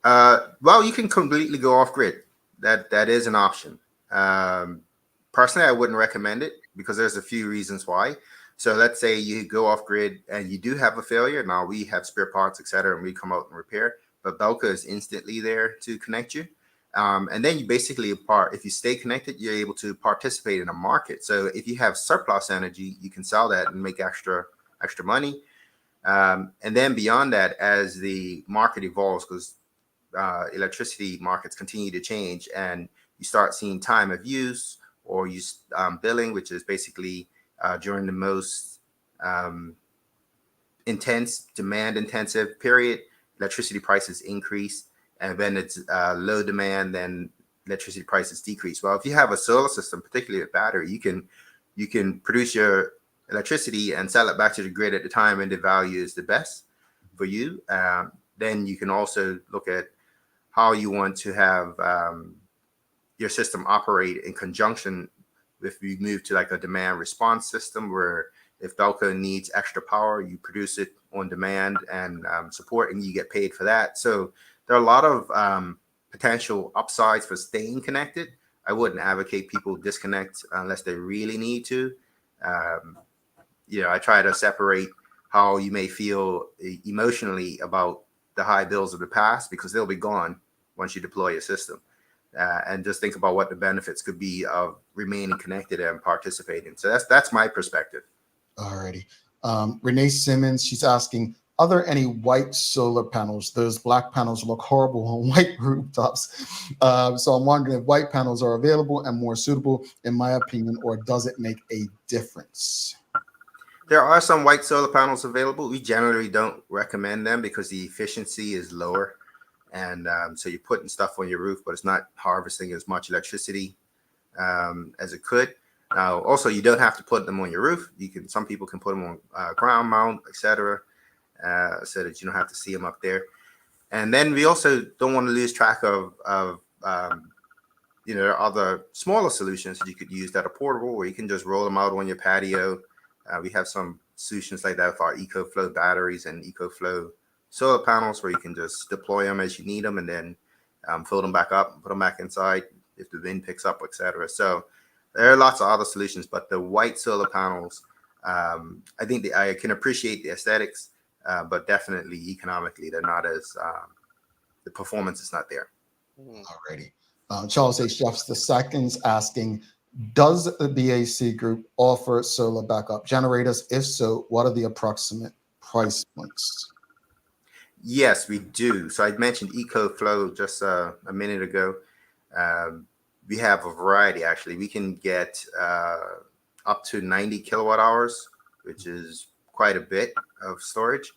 Well, you can completely go off grid. That is an option. Personally, I wouldn't recommend it because there's a few reasons why. So let's say you go off grid and you do have a failure. Now we have spare parts, etc., and we come out and repair, but Belco is instantly there to connect you. And then you basically if you stay connected, you're able to participate in a market. So if you have surplus energy, you can sell that and make extra money. And then beyond that, as the market evolves, because electricity markets continue to change, and you start seeing time of use or use billing, which is basically during the most intense, demand-intensive period, electricity prices increase, and when it's low demand, then electricity prices decrease. Well, if you have a solar system, particularly a battery, you can produce your electricity and sell it back to the grid at the time when the value is the best for you. Then you can also look at how you want to have your system operate in conjunction. If you move to like a demand response system, where if Belco needs extra power, you produce it on demand and support, and you get paid for that. So there are a lot of potential upsides for staying connected. I wouldn't advocate people disconnect unless they really need to. I try to separate how you may feel emotionally about the high bills of the past, because they'll be gone once you deploy your system. And just think about what the benefits could be of remaining connected and participating. So that's my perspective. Alrighty. Renee Simmons, she's asking, are there any white solar panels? Those black panels look horrible on white rooftops. So I'm wondering if white panels are available and more suitable, in my opinion, or does it make a difference? There are some white solar panels available. We generally don't recommend them because the efficiency is lower. And so you're putting stuff on your roof, but it's not harvesting as much electricity as it could. Now, also, you don't have to put them on your roof. Some people can put them on ground mount, etc., so that you don't have to see them up there. And then we also don't want to lose track of there are other smaller solutions that you could use that are portable, where you can just roll them out on your patio. We have some solutions like that for our EcoFlow batteries and EcoFlow solar panels, where you can just deploy them as you need them, and then fill them back up and put them back inside if the wind picks up, etc. So there are lots of other solutions, but the white solar panels, I think I can appreciate the aesthetics, but definitely economically, they're not as the performance is not there. Alrighty. Charles H. Jeffs II's asking, does the BAC Group offer solar backup generators? If so, what are the approximate price points? Yes, we do. So I mentioned EcoFlow just a minute ago. We have a variety, actually. We can get up to 90 kilowatt hours, which is quite a bit of storage.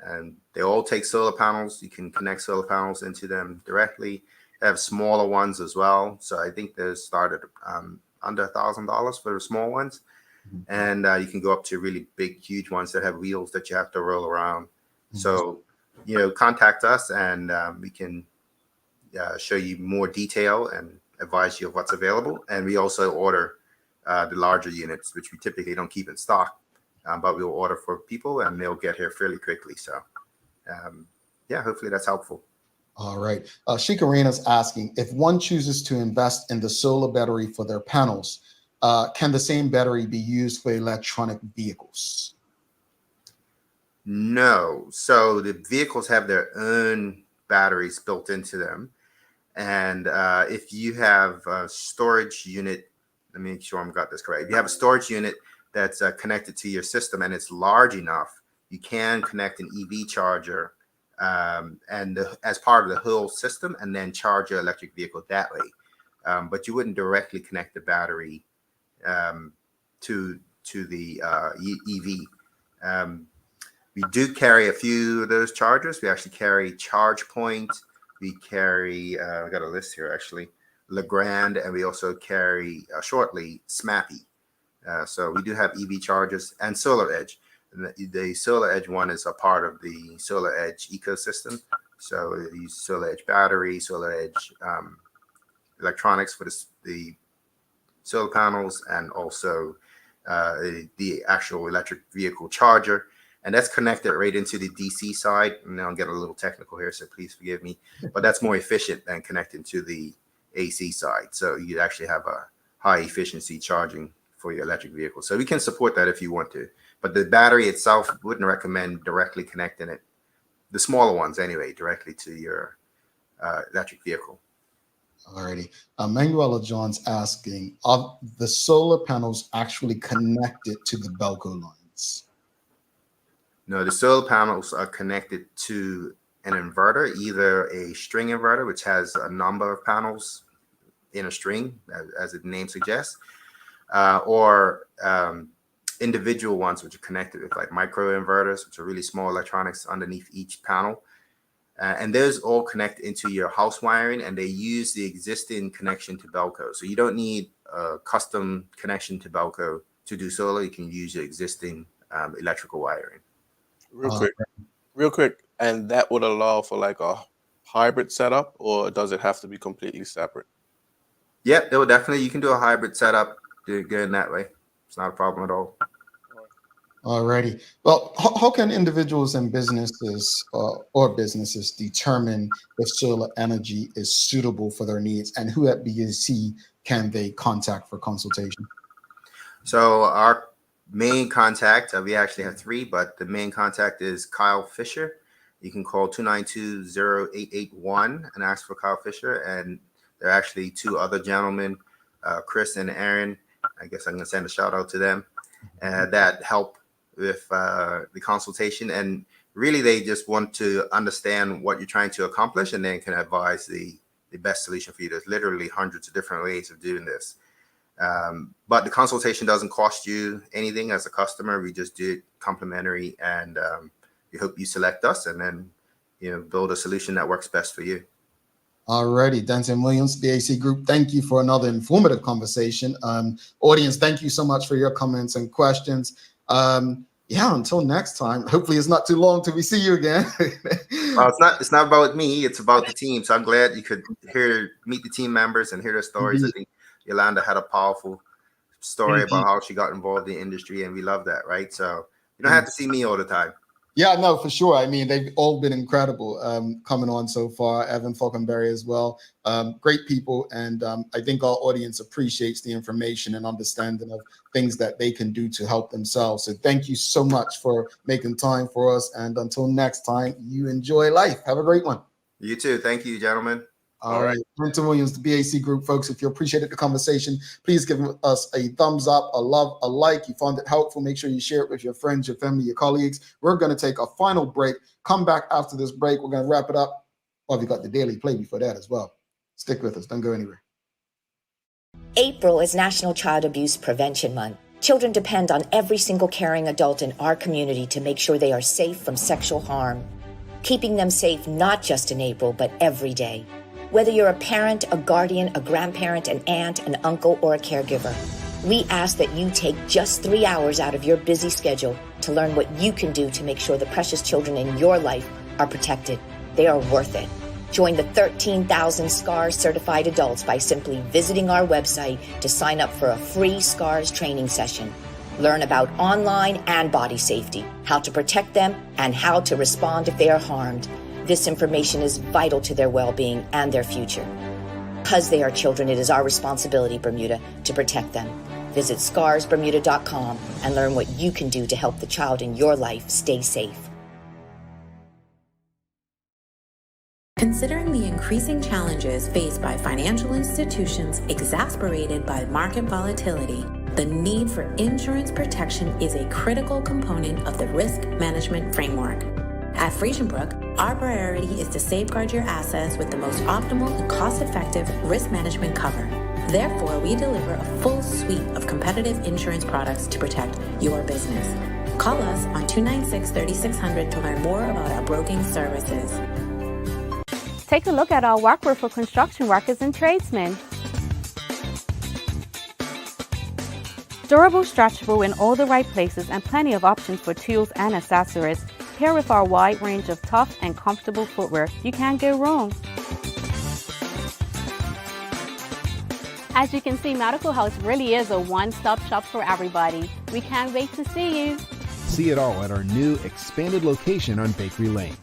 And they all take solar panels. You can connect solar panels into them directly. They have smaller ones as well. So I think they're started under $1,000 for the small ones. and you can go up to really big, huge ones that have wheels that you have to roll around. So, contact us, and we can show you more detail and advise you of what's available. And we also order the larger units, which we typically don't keep in stock, but we'll order for people, and they'll get here fairly quickly. So, hopefully that's helpful. All right. Shikarina's asking, if one chooses to invest in the solar battery for their panels, can the same battery be used for electronic vehicles? No. So the vehicles have their own batteries built into them. And if you have a storage unit, let me make sure I've got this correct. If you have a storage unit that's connected to your system and it's large enough, you can connect an EV charger as part of the whole system, and then charge your electric vehicle that way. But you wouldn't directly connect the battery to the EV. We do carry a few of those chargers. We actually carry ChargePoint. We carry, I got a list here actually, Legrand, and we also carry shortly SMAPI. So we do have EV chargers and Solar Edge. The Solar Edge one is a part of the Solar Edge ecosystem. So we use Solar Edge battery, Solar Edge electronics for the solar panels, and also the actual electric vehicle charger. And that's connected right into the DC side. And I'll get a little technical here, so please forgive me. But that's more efficient than connecting to the AC side. So you actually have a high efficiency charging for your electric vehicle. So we can support that if you want to. But the battery itself, wouldn't recommend directly connecting it, the smaller ones anyway, directly to your electric vehicle. Alrighty. Manuela John's asking, are the solar panels actually connected to the Belco lines? No, the solar panels are connected to an inverter, either a string inverter, which has a number of panels in a string, as the name suggests, or individual ones which are connected with like micro inverters, which are really small electronics underneath each panel. And those all connect into your house wiring, and they use the existing connection to Belco. So you don't need a custom connection to Belco to do solar. You can use your existing electrical wiring. Real quick. And that would allow for like a hybrid setup, or does it have to be completely separate? Yeah, it will definitely. You can do a hybrid setup, do it good in that way. It's not a problem at all. Alrighty. Well, how can individuals and businesses or businesses determine if solar energy is suitable for their needs, and who at BAC can they contact for consultation? So our main contact, we actually have three, but the main contact is Kyle Fisher. You can call 292-0881 and ask for Kyle Fisher. And there are actually two other gentlemen, Chris and Aaron. I guess I'm going to send a shout out to them that help with the consultation. And really, they just want to understand what you're trying to accomplish, and then can advise the best solution for you. There's literally hundreds of different ways of doing this. But the consultation doesn't cost you anything as a customer. We just do it complimentary, and we hope you select us, and then build a solution that works best for you. Alrighty, Denton Williams, BAC Group, thank you for another informative conversation. Audience, thank you so much for your comments and questions. Until next time, hopefully it's not too long till we see you again. It's not about me, it's about the team. So I'm glad you could meet the team members and hear their stories. I think Yolanda had a powerful story about how she got involved in the industry, and we love that, right? So you don't have to see me all the time. Yeah, no, for sure. I mean, they've all been incredible coming on so far. Evan Falconberry as well. Great people. And I think our audience appreciates the information and understanding of things that they can do to help themselves. So thank you so much for making time for us. And until next time, you enjoy life. Have a great one. You too. Thank you, gentlemen. All right. Denton Williams, the BAC Group, folks. If you appreciated the conversation, please give us a thumbs up, a love, a like. You found it helpful. Make sure you share it with your friends, your family, your colleagues. We're going to take a final break. Come back after this break. We're going to wrap it up. Oh, we got the daily play before that as well. Stick with us. Don't go anywhere. April is National Child Abuse Prevention Month. Children depend on every single caring adult in our community to make sure they are safe from sexual harm. Keeping them safe not just in April, but every day. Whether you're a parent, a guardian, a grandparent, an aunt, an uncle, or a caregiver, We ask that you take just 3 hours out of your busy schedule to learn what you can do to make sure the precious children in your life are protected. They are worth it. Join the 13,000 SCARS certified adults by simply visiting our website to sign up for a free SCARS training session. Learn about online and body safety, how to protect them, and how to respond if they are harmed. This information is vital to their well-being and their future. Because they are children, it is our responsibility, Bermuda, to protect them. Visit scarsbermuda.com and learn what you can do to help the child in your life stay safe. Considering the increasing challenges faced by financial institutions exacerbated by market volatility, the need for insurance protection is a critical component of the risk management framework. At Friesenbrook, our priority is to safeguard your assets with the most optimal and cost-effective risk management cover. Therefore, we deliver a full suite of competitive insurance products to protect your business. Call us on 296-3600 to learn more about our broking services. Take a look at our workwear for construction workers and tradesmen. Durable, stretchable in all the right places and plenty of options for tools and accessories. Paired with our wide range of tough and comfortable footwear, you can't go wrong. As you can see, Medical House really is a one-stop shop for everybody. We can't wait to see you. See it all at our new expanded location on Bakery Lane.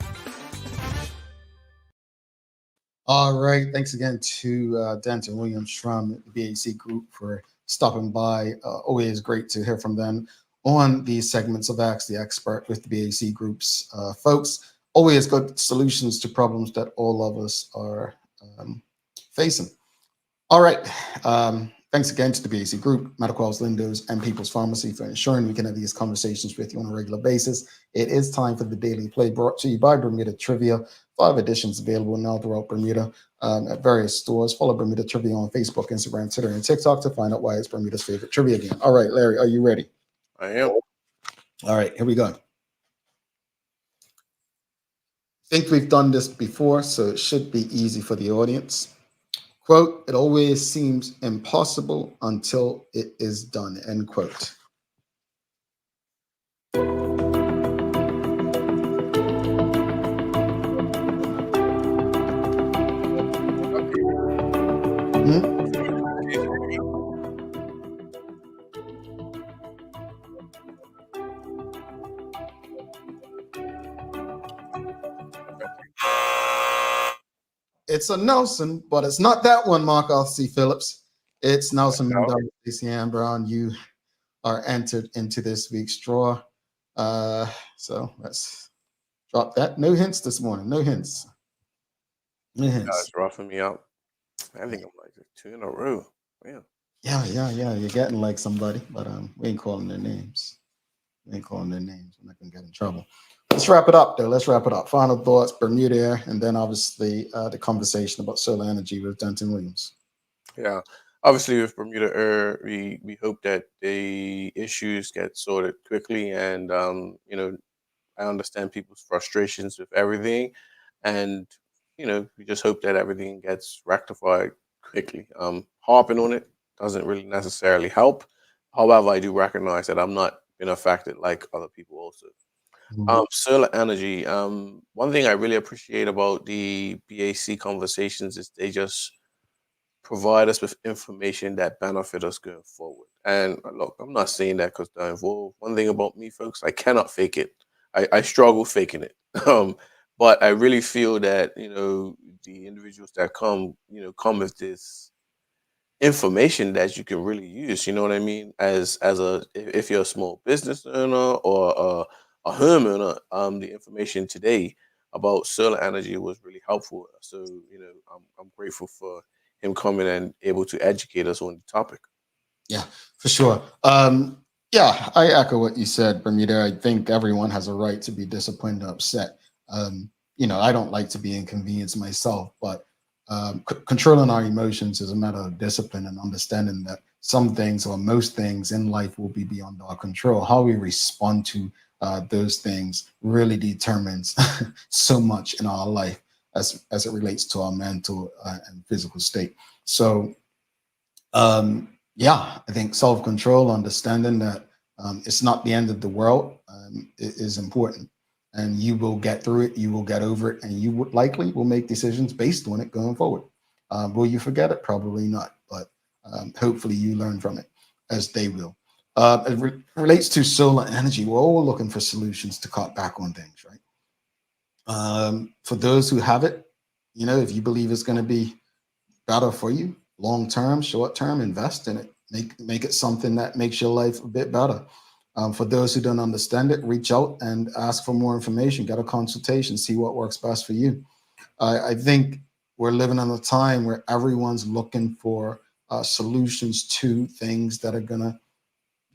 All right. Thanks again to Denton Williams from the BAC Group for stopping by. Always great to hear from them on these segments of Ask the Expert with the BAC Group's folks. Always good solutions to problems that all of us are facing. All right. Thanks again to the BAC Group, Medical House Lindos, and People's Pharmacy for ensuring we can have these conversations with you on a regular basis. It is time for the Daily Play, brought to you by Bermuda Trivia. 5 editions available now throughout Bermuda at various stores. Follow Bermuda Trivia on Facebook, Instagram, Twitter, and TikTok to find out why it's Bermuda's favorite trivia game. All right, Larry, are you ready? I am. All right, here we go. I think we've done this before, so it should be easy for the audience. Quote, "It always seems impossible until it is done," end quote. It's a Nelson, but it's not that one, Mark C. Phillips. It's Nelson Mandela, Stacey Ann Brown. You are entered into this week's draw. So let's drop that. No hints this morning. No hints. No hints. Guys roughing me out. I think I'm like 2 in a row. Man. Yeah. You're getting like somebody, but we ain't calling their names. We're not gonna get in trouble. Let's wrap it up, though. Let's wrap it up. Final thoughts, Bermuda, and then obviously the conversation about solar energy with Denton Williams. Yeah, obviously with Bermuda Air, we hope that the issues get sorted quickly, and I understand people's frustrations with everything, and we just hope that everything gets rectified quickly. Harping on it doesn't really necessarily help. However, I do recognize that I'm not been affected like other people also. Solar energy. One thing I really appreciate about the BAC conversations is they just provide us with information that benefit us going forward. And look, I'm not saying that because they're involved. One thing about me, folks, I cannot fake it. I struggle faking it. But I really feel that the individuals that come with this information that you can really use. You know what I mean? If you're a small business owner or a homeowner, the information today about solar energy was really helpful. So, I'm grateful for him coming and able to educate us on the topic. Yeah, for sure. Yeah, I echo what you said, Bermuda. I think everyone has a right to be disappointed and upset. I don't like to be inconvenienced myself, but controlling our emotions is a matter of discipline and understanding that some things or most things in life will be beyond our control. How we respond to those things really determines so much in our life as it relates to our mental and physical state. So, Yeah, I think self-control, understanding that it's not the end of the world, is important, and you will get through it. You will get over it, and you would likely will make decisions based on it going forward. Will you forget it? Probably not, but hopefully you learn from it, as they will. Relates to solar energy. We're all looking for solutions to cut back on things, right? For those who have it, if you believe it's going to be better for you long term, short term, invest in it. Make it something that makes your life a bit better. For those who don't understand it, reach out and ask for more information, get a consultation, see what works best for you. I think we're living in a time where everyone's looking for solutions to things that are going to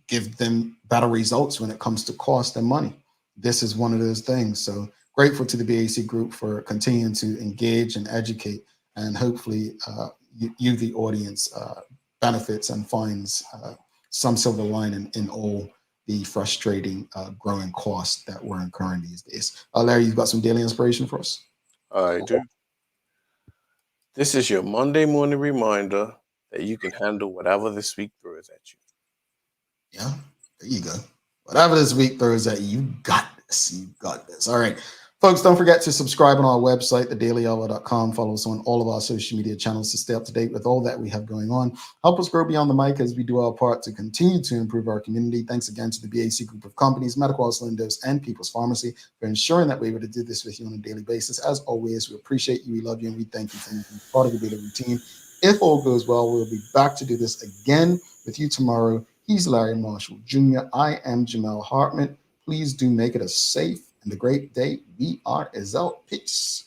give them better results when it comes to cost and money. This is one of those things. So grateful to the BAC group for continuing to engage and educate, and hopefully you the audience, benefits and finds some silver lining in all the frustrating growing costs that we're incurring these days. Larry, you've got some daily inspiration for us? I do. This is your Monday morning reminder that you can handle whatever this week throws at you. Yeah, there you go. Whatever this week throws at you, you got this. You got this. All right. Folks, don't forget to subscribe on our website, thedailyhour.com. Follow us on all of our social media channels to stay up to date with all that we have going on. Help us grow beyond the mic as we do our part to continue to improve our community. Thanks again to the BAC group of companies, Medical Windows, and People's Pharmacy for ensuring that we're able to do this with you on a daily basis. As always, we appreciate you, we love you, and we thank you for being part of the daily routine. If all goes well, we'll be back to do this again with you tomorrow. He's Larry Marshall Jr. I am Jamel Hartman. Please do make it a safe and a great day. We are out. Peace.